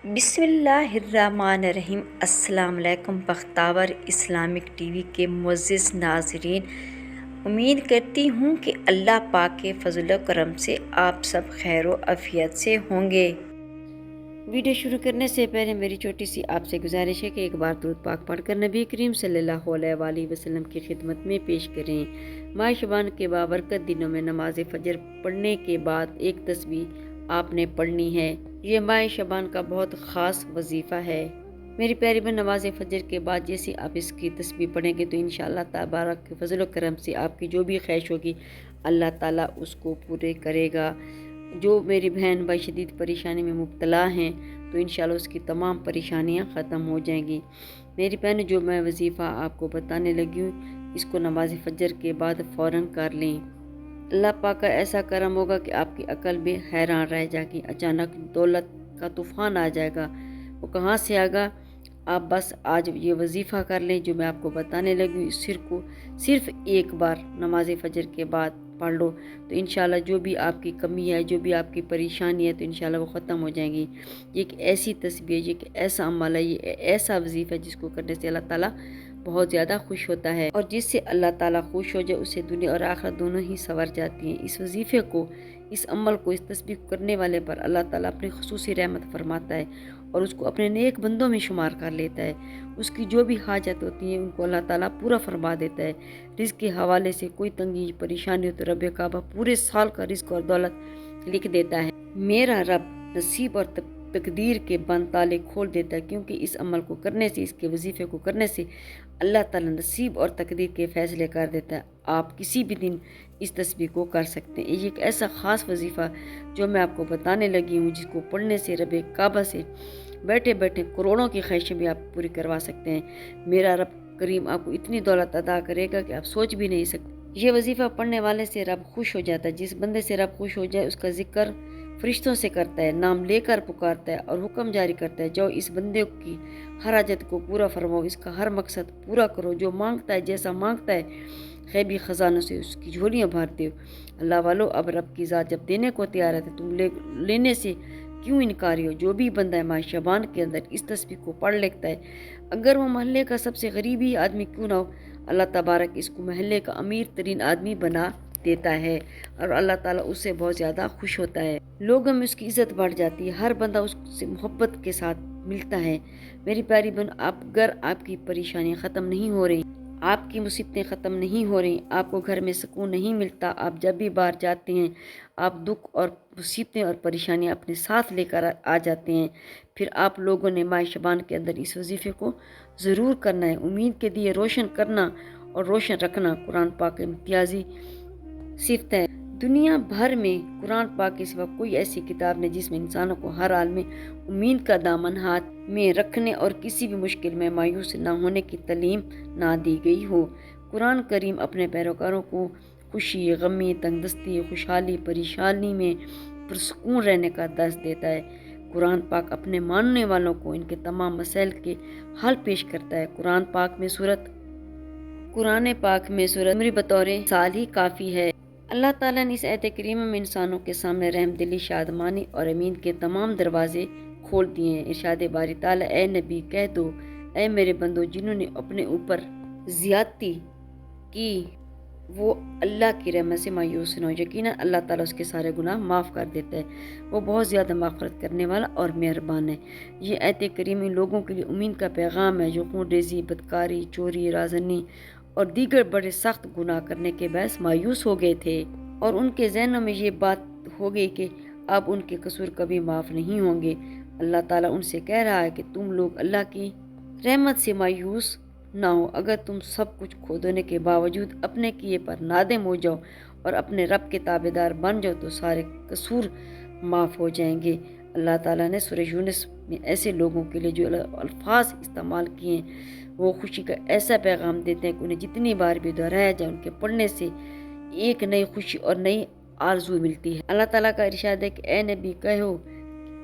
بسم اللہ الرحمن الرحیم۔ السلام علیکم بختاور اسلامک ٹی وی کے معزز ناظرین، امید کرتی ہوں کہ اللہ پاک کے فضل و کرم سے آپ سب خیر و عافیت سے ہوں گے۔ ویڈیو شروع کرنے سے پہلے میری چھوٹی سی آپ سے گزارش ہے کہ ایک بار درود پاک پڑھ کر نبی کریم صلی اللہ علیہ وآلہ وسلم کی خدمت میں پیش کریں۔ ماہ شعبان کے بابرکت دنوں میں نماز فجر پڑھنے کے بعد ایک تسبیح آپ نے پڑھنی ہے۔ یہ ماہ شعبان کا بہت خاص وظیفہ ہے۔ میری پیاری بہن، نماز فجر کے بعد جیسے آپ اس کی تسبیح پڑھیں گے تو انشاءاللہ تبارک کے فضل و کرم سے آپ کی جو بھی خواہش ہوگی اللہ تعالیٰ اس کو پورے کرے گا۔ جو میری بہن بھائی شدید پریشانی میں مبتلا ہیں تو انشاءاللہ اس کی تمام پریشانیاں ختم ہو جائیں گی۔ میری بہن، جو میں وظیفہ آپ کو بتانے لگی ہوں اس کو نماز فجر کے بعد فوراً کر لیں۔ اللہ پاک کا ایسا کرم ہوگا کہ آپ کی عقل بھی حیران رہ جائے گی۔ اچانک دولت کا طوفان آ جائے گا، وہ کہاں سے آگا؟ آپ بس آج یہ وظیفہ کر لیں جو میں آپ کو بتانے لگی ہوں، صرف ایک بار نماز فجر کے بعد پڑھ لو تو انشاءاللہ جو بھی آپ کی کمی ہے، جو بھی آپ کی پریشانی ہے تو انشاءاللہ وہ ختم ہو جائیں گی۔ یہ ایک ایسی تسبیح ہے، یہ ایک ایسا عمل ہے، یہ ایسا وظیفہ ہے جس کو کرنے سے اللہ تعالیٰ بہت زیادہ خوش ہوتا ہے، اور جس سے اللہ تعالیٰ خوش ہو جائے اسے دنیا اور آخرت دونوں ہی سنور جاتی ہیں۔ اس وظیفے کو، اس عمل کو، اس تسبیح کو کرنے والے پر اللہ تعالیٰ اپنی خصوصی رحمت فرماتا ہے اور اس کو اپنے نیک بندوں میں شمار کر لیتا ہے۔ اس کی جو بھی حاجت ہوتی ہیں ان کو اللہ تعالیٰ پورا فرما دیتا ہے۔ رزق کے حوالے سے کوئی تنگی پریشانی ہو تو رب کعبہ پورے سال کا رزق اور دولت لکھ دیتا ہے۔ میرا رب نصیب اور تقدیر کے بند تالے کھول دیتا ہے، کیونکہ اس عمل کو کرنے سے، اس کے وظیفے کو کرنے سے اللہ تعالیٰ نصیب اور تقدیر کے فیصلے کر دیتا ہے۔ آپ کسی بھی دن اس تسبیح کو کر سکتے ہیں۔ یہ ایک ایسا خاص وظیفہ جو میں آپ کو بتانے لگی ہوں، جس کو پڑھنے سے رب کعبہ سے بیٹھے بیٹھے کروڑوں کی خواہشیں بھی آپ پوری کروا سکتے ہیں۔ میرا رب کریم آپ کو اتنی دولت عطا کرے گا کہ آپ سوچ بھی نہیں سکتے۔ یہ وظیفہ پڑھنے والے سے رب خوش ہو جاتا ہے۔ جس بندے سے رب خوش ہو جائے اس کا ذکر فرشتوں سے کرتا ہے، نام لے کر پکارتا ہے اور حکم جاری کرتا ہے، جو اس بندے کی ہر حاجت کو پورا فرماؤ، اس کا ہر مقصد پورا کرو، جو مانگتا ہے جیسا مانگتا ہے غیبی خزانوں سے اس کی جھولیاں بھرتے ہو۔ اللہ والو، اب رب کی ذات جب دینے کو تیار ہے تو تم لینے سے کیوں انکاری ہو؟ جو بھی بندہ ہے ماہ شعبان کے اندر اس تسبیح کو پڑھ لیتا ہے، اگر وہ محلے کا سب سے غریب ہی آدمی کیوں نہ ہو، اللہ تبارک اس کو محلے کا امیر ترین آدمی بنا دیتا ہے اور اللہ تعالیٰ اس سے بہت زیادہ خوش ہوتا ہے۔ لوگوں میں اس کی عزت بڑھ جاتی ہے، ہر بندہ اس سے محبت کے ساتھ ملتا ہے۔ میری پیاری بہن، اگر آپ کی پریشانیاں ختم نہیں ہو رہی، آپ کی مصیبتیں ختم نہیں ہو رہی، آپ کو گھر میں سکون نہیں ملتا، آپ جب بھی باہر جاتے ہیں آپ دکھ اور مصیبتیں اور پریشانیاں اپنے ساتھ لے کر آ جاتے ہیں، پھر آپ لوگوں نے ماہ شعبان کے اندر اس وظیفے کو ضرور کرنا ہے۔ امید کے دیے روشن کرنا اور روشن رکھنا قرآن پاک امتیازی صفت ہے۔ دنیا بھر میں قرآن پاک کے سوا کوئی ایسی کتاب نہیں جس میں انسانوں کو ہر حال میں امید کا دامن ہاتھ میں رکھنے اور کسی بھی مشکل میں مایوس نہ ہونے کی تعلیم نہ دی گئی ہو۔ قرآن کریم اپنے پیروکاروں کو خوشی، غمی، تندرستی، خوشحالی، پریشانی میں پرسکون رہنے کا درس دیتا ہے۔ قرآن پاک اپنے ماننے والوں کو ان کے تمام مسائل کے حل پیش کرتا ہے۔ قرآن پاک میں سورت عمری بطور مثال ہی کافی ہے۔ اللہ تعالیٰ نے اس آیت کریمہ میں انسانوں کے سامنے رحم دلی، شادمانی اور امید کے تمام دروازے کھول دیے ہیں۔ ارشاد باری تعالیٰ، اے نبی کہہ دو، اے میرے بندو، جنہوں نے اپنے اوپر زیادتی کی وہ اللہ کی رحمت سے مایوس نہ ہو، یقیناً اللہ تعالیٰ اس کے سارے گناہ معاف کر دیتا ہے، وہ بہت زیادہ مغفرت کرنے والا اور مہربان ہے۔ یہ آیت کریمہ لوگوں کے لیے امید کا پیغام ہے جو خون ریزی، بدکاری، چوری، رازنی اور دیگر بڑے سخت گناہ کرنے کے باعث مایوس ہو گئے تھے، اور ان کے ذہنوں میں یہ بات ہو گئی کہ اب ان کے قصور کبھی معاف نہیں ہوں گے۔ اللہ تعالیٰ ان سے کہہ رہا ہے کہ تم لوگ اللہ کی رحمت سے مایوس نہ ہو۔ اگر تم سب کچھ کھو دینے کے باوجود اپنے کیے پر نادم ہو جاؤ اور اپنے رب کے تابعدار بن جاؤ تو سارے قصور معاف ہو جائیں گے۔ اللہ تعالیٰ نے سورہ یونس میں ایسے لوگوں کے لیے جو الفاظ استعمال کیے ہیں وہ خوشی کا ایسا پیغام دیتے ہیں کہ انہیں جتنی بار بھی دہرایا جائے ان کے پڑھنے سے ایک نئی خوشی اور نئی آرزو ملتی ہے۔ اللہ تعالیٰ کا ارشاد ہے کہ اے نبی کہو،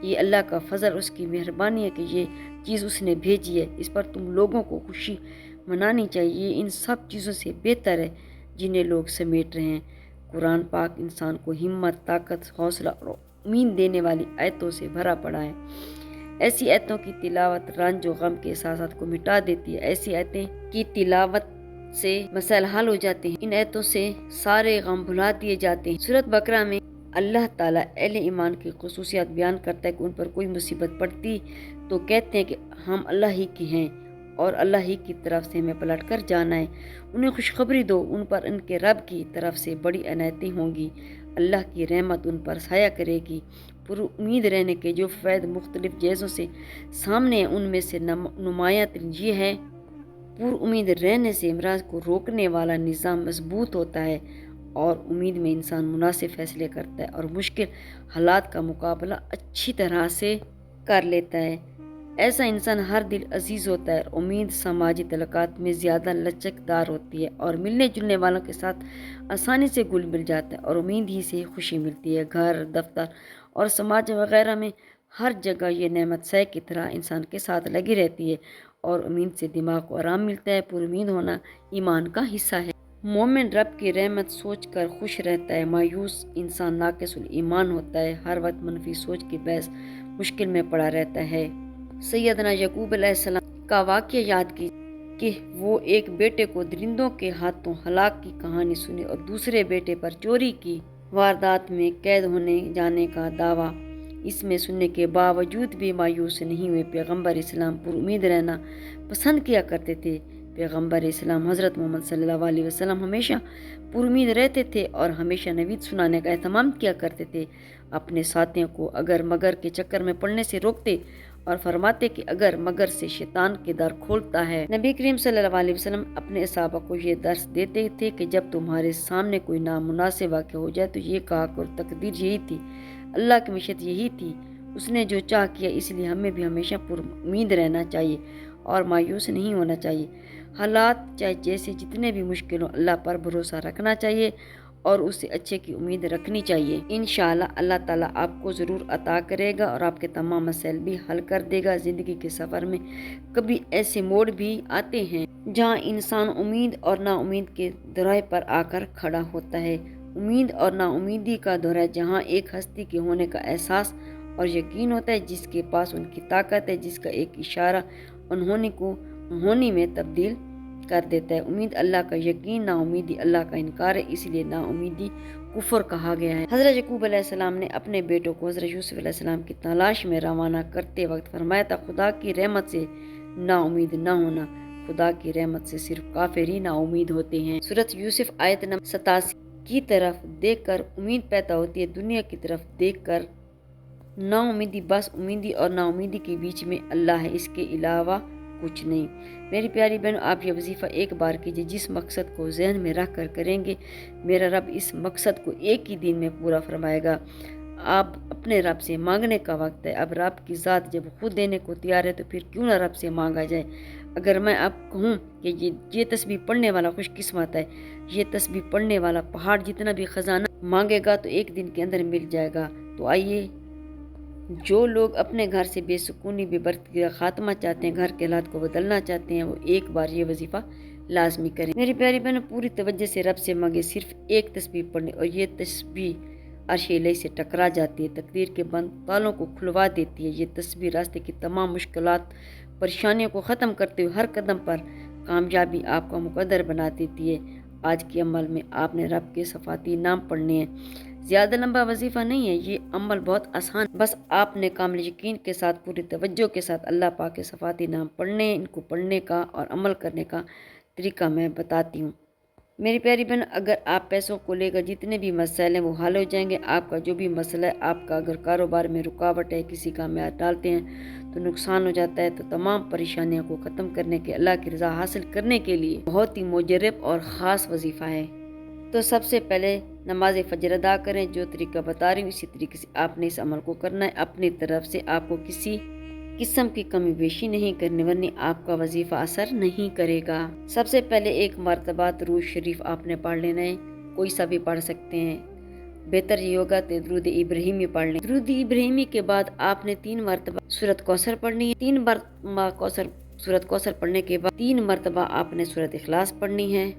یہ اللہ کا فضل، اس کی مہربانی ہے کہ یہ چیز اس نے بھیجی ہے، اس پر تم لوگوں کو خوشی منانی چاہیے، یہ ان سب چیزوں سے بہتر ہے جنہیں لوگ سمیٹ رہے ہیں۔ قرآن پاک انسان کو ہمت، طاقت، حوصلہ اور امید دینے والی آیتوں سے بھرا پڑا ہے۔ ایسی آیتوں کی تلاوت رنج و غم کے احساسات کو مٹا دیتی ہے۔ ایسی آیتیں کی تلاوت سے مسائل حل ہو جاتے ہیں، ان آیتوں سے سارے غم بھلا دیے جاتے ہیں۔ سورۃ بقرہ میں اللہ تعالیٰ اہل ایمان کی خصوصیات بیان کرتا ہے کہ ان پر کوئی مصیبت پڑتی تو کہتے ہیں کہ ہم اللہ ہی کے ہیں اور اللہ ہی کی طرف سے ہمیں پلٹ کر جانا ہے۔ انہیں خوشخبری دو، ان پر ان کے رب کی طرف سے بڑی عنایتیں ہوں گی، اللہ کی رحمت ان پر سایہ کرے گی۔ پر امید رہنے کے جو فوائد مختلف جہیزوں سے سامنے ہیں، ان میں سے نمایاں ترین یہ ہے: پر امید رہنے سے امراض کو روکنے والا نظام مضبوط ہوتا ہے اور امید میں انسان مناسب فیصلے کرتا ہے اور مشکل حالات کا مقابلہ اچھی طرح سے کر لیتا ہے۔ ایسا انسان ہر دل عزیز ہوتا ہے اور امید سماجی تعلقات میں زیادہ لچکدار ہوتی ہے اور ملنے جلنے والوں کے ساتھ آسانی سے گل مل جاتا ہے اور امید ہی سے خوشی ملتی ہے۔ گھر، دفتر اور سماج وغیرہ میں ہر جگہ یہ نعمت سائے کی طرح انسان کے ساتھ لگی رہتی ہے اور امید سے دماغ کو آرام ملتا ہے۔ پر امید ہونا ایمان کا حصہ ہے۔ مومن رب کی رحمت سوچ کر خوش رہتا ہے، مایوس انسان ناقص الایمان ہوتا ہے، ہر وقت منفی سوچ کے باعث مشکل میں پڑا رہتا ہے۔ سیدنا یعقوب علیہ السلام کا واقعہ یاد کیجیے کہ وہ ایک بیٹے کو درندوں کے ہاتھوں ہلاک کی کہانی سنی اور دوسرے بیٹے پر چوری کی واردات میں قید ہونے جانے کا دعویٰ اس میں سننے کے باوجود بھی مایوس نہیں ہوئے۔ پیغمبر اسلام پر امید رہنا پسند کیا کرتے تھے۔ پیغمبر اسلام حضرت محمد صلی اللہ علیہ وسلم ہمیشہ پر امید رہتے تھے اور ہمیشہ نوید سنانے کا اہتمام کیا کرتے تھے۔ اپنے ساتھیوں کو اگر مگر کے چکر میں پڑنے سے روکتے اور فرماتے کہ اگر مگر سے شیطان کے در کھولتا ہے۔ نبی کریم صلی اللہ علیہ وسلم اپنے صحابہ کو یہ درس دیتے تھے کہ جب تمہارے سامنے کوئی نامناسب واقعہ ہو جائے تو یہ کہا کرو تقدیر یہی تھی، اللہ کی مشیت یہی تھی، اس نے جو چاہ کیا، اس لیے ہمیں بھی ہمیشہ پر امید رہنا چاہیے اور مایوس نہیں ہونا چاہیے۔ حالات چاہے جیسے جتنے بھی مشکل ہوں، اللہ پر بھروسہ رکھنا چاہیے اور اس سے اچھے کی امید رکھنی چاہیے۔ انشاءاللہ اللہ تعالیٰ آپ کو ضرور عطا کرے گا اور آپ کے تمام مسائل بھی حل کر دے گا۔ زندگی کے سفر میں کبھی ایسے موڑ بھی آتے ہیں جہاں انسان امید اور نا امید کے دورے پر آ کر کھڑا ہوتا ہے۔ امید اور نا امیدی کا دورہ جہاں ایک ہستی کے ہونے کا احساس اور یقین ہوتا ہے، جس کے پاس ان کی طاقت ہے، جس کا ایک اشارہ انہونی کو ہونی میں تبدیل کر دیتا ہے۔ امید اللہ کا یقین، نا امیدی اللہ کا انکار ہے، اس لیے نا امیدی کفر کہا گیا ہے۔ حضرت یعقوب علیہ السلام نے اپنے بیٹوں کو حضرت یوسف علیہ السلام کی تلاش میں روانہ کرتے وقت فرمایا تھا، خدا کی رحمت سے نا امید نہ ہونا، خدا کی رحمت سے صرف کافر ہی نا امید ہوتے ہیں۔ سورۃ یوسف آیت نمبر 87 کی طرف دیکھ کر امید پیدا ہوتی ہے، دنیا کی طرف دیکھ کر نا امیدی۔ بس امیدی اور نا امیدی کے بیچ میں اللہ ہے، اس کے علاوہ کچھ نہیں۔ میری پیاری بہنوں، آپ یہ وظیفہ ایک بار کیجیے، جس مقصد کو ذہن میں رکھ کر کریں گے، میرا رب اس مقصد کو ایک ہی دن میں پورا فرمائے گا۔ آپ اپنے رب سے مانگنے کا وقت ہے۔ اب رب کی ذات جب خود دینے کو تیار ہے تو پھر کیوں نہ رب سے مانگا جائے۔ اگر میں آپ کہوں کہ یہ تسبیح پڑھنے والا خوش قسمت ہے، یہ تسبیح پڑھنے والا پہاڑ جتنا بھی خزانہ مانگے گا تو ایک دن کے اندر مل جائے گا، تو آئیے جو لوگ اپنے گھر سے بے سکونی بے برکتی کا خاتمہ چاہتے ہیں، گھر کے حالات کو بدلنا چاہتے ہیں، وہ ایک بار یہ وظیفہ لازمی کریں۔ میری پیاری بہنوں، پوری توجہ سے رب سے مانگے، صرف ایک تسبیح پڑھنے، اور یہ تسبیح عرش الہی سے ٹکرا جاتی ہے، تقدیر کے بند تالوں کو کھلوا دیتی ہے۔ یہ تسبیح راستے کی تمام مشکلات، پریشانیوں کو ختم کرتے ہوئے ہر قدم پر کامیابی آپ کا مقدر بنا دیتی ہے۔ آج کے عمل میں آپ نے رب کے صفاتی نام پڑھنے ہیں۔ زیادہ لمبا وظیفہ نہیں ہے، یہ عمل بہت آسان، بس آپ نے کامل یقین کے ساتھ پوری توجہ کے ساتھ اللہ پاک کے صفاتی نام پڑھنے ہیں۔ ان کو پڑھنے کا اور عمل کرنے کا طریقہ میں بتاتی ہوں۔ میری پیاری بہن، اگر آپ پیسوں کو لے کر جتنے بھی مسائل ہیں وہ حل ہو جائیں گے۔ آپ کا جو بھی مسئلہ ہے، آپ کا اگر کاروبار میں رکاوٹ ہے، کسی کام میں ہاتھ ڈالتے ہیں تو نقصان ہو جاتا ہے، تو تمام پریشانیوں کو ختم کرنے کے، اللہ کی رضا حاصل کرنے کے لیے بہت ہی مجرب اور خاص وظیفہ ہے۔ تو سب سے پہلے نماز فجر ادا کریں، جو طریقہ بتا رہی ہوں اسی طریقے سے آپ نے اس عمل کو کرنا ہے۔ اپنی طرف سے آپ کو کسی قسم کی کمی بیشی نہیں کرنی، ورنہ آپ کا وظیفہ اثر نہیں کرے گا۔ سب سے پہلے ایک مرتبہ درود شریف آپ نے پڑھ لینا ہے، کوئی سا بھی پڑھ سکتے ہیں، بہتر یہ ہوگا کہ درود ابراہیمی پڑھ لیں۔ درود ابراہیمی کے بعد آپ نے 3 مرتبہ سورۃ کوثر پڑھنی ہے۔ 3 مرتبہ سورۃ کوثر پڑھنے کے بعد 3 مرتبہ آپ نے سورۃ اخلاص پڑھنی ہے۔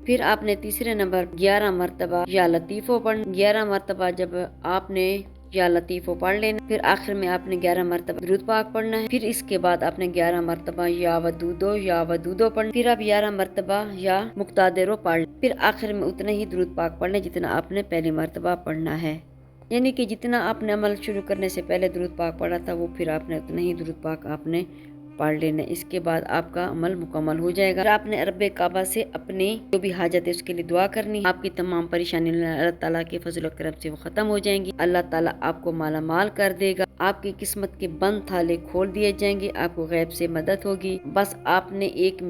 پھر آپ نے تیسرے نمبر 11 مرتبہ یا لطیفہ پڑھنا۔ 11 مرتبہ جب آپ نے یا لطیف پڑھ لینا. پھر آخر میں آپ نے 11 مرتبہ درود پاک پڑھنا ہے. پھر اس کے بعد آپ نے 11 مرتبہ یا ودودو پڑھنا. پھر آپ 11 مرتبہ یا مقتدرو پڑھ لیں. پھر آخر میں اتنا ہی درود پاک پڑھنا جتنا آپ نے پہلی مرتبہ پڑھنا ہے. یعنی کہ جتنا آپ نے عمل شروع کرنے سے پہلے درود پاک پڑھا تھا وہ پھر آپ نے اتنا ہی درود پاک آپ نے پڑھ لینا. اس کے بعد آپ کا عمل مکمل ہو جائے گا. آپ نے رب کعبہ سے اپنی جو بھی حاجت ہے اس کے لیے دعا کرنی. آپ کی تمام پریشانی اللہ تعالیٰ کے فضل و کرم سے وہ ختم ہو جائیں گی. اللہ تعالیٰ آپ کو مالا مال کر دے گا. آپ کی قسمت کے بند تھالے کھول دیے جائیں گے. آپ کو غیب سے مدد ہوگی. بس آپ نے ایک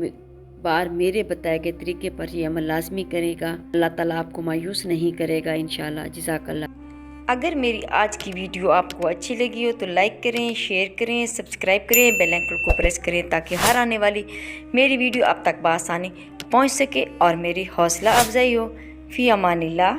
بار میرے بتائے گئے طریقے پر یہ عمل لازمی کرے گا. اللہ تعالیٰ آپ کو مایوس نہیں کرے گا انشاءاللہ. جزاک اللہ. اگر میری آج کی ویڈیو آپ کو اچھی لگی ہو تو لائک کریں، شیئر کریں، سبسکرائب کریں، بیل آئکن کو پریس کریں تاکہ ہر آنے والی میری ویڈیو آپ تک بآسانی پہنچ سکے اور میری حوصلہ افزائی ہو. فی امان اللہ.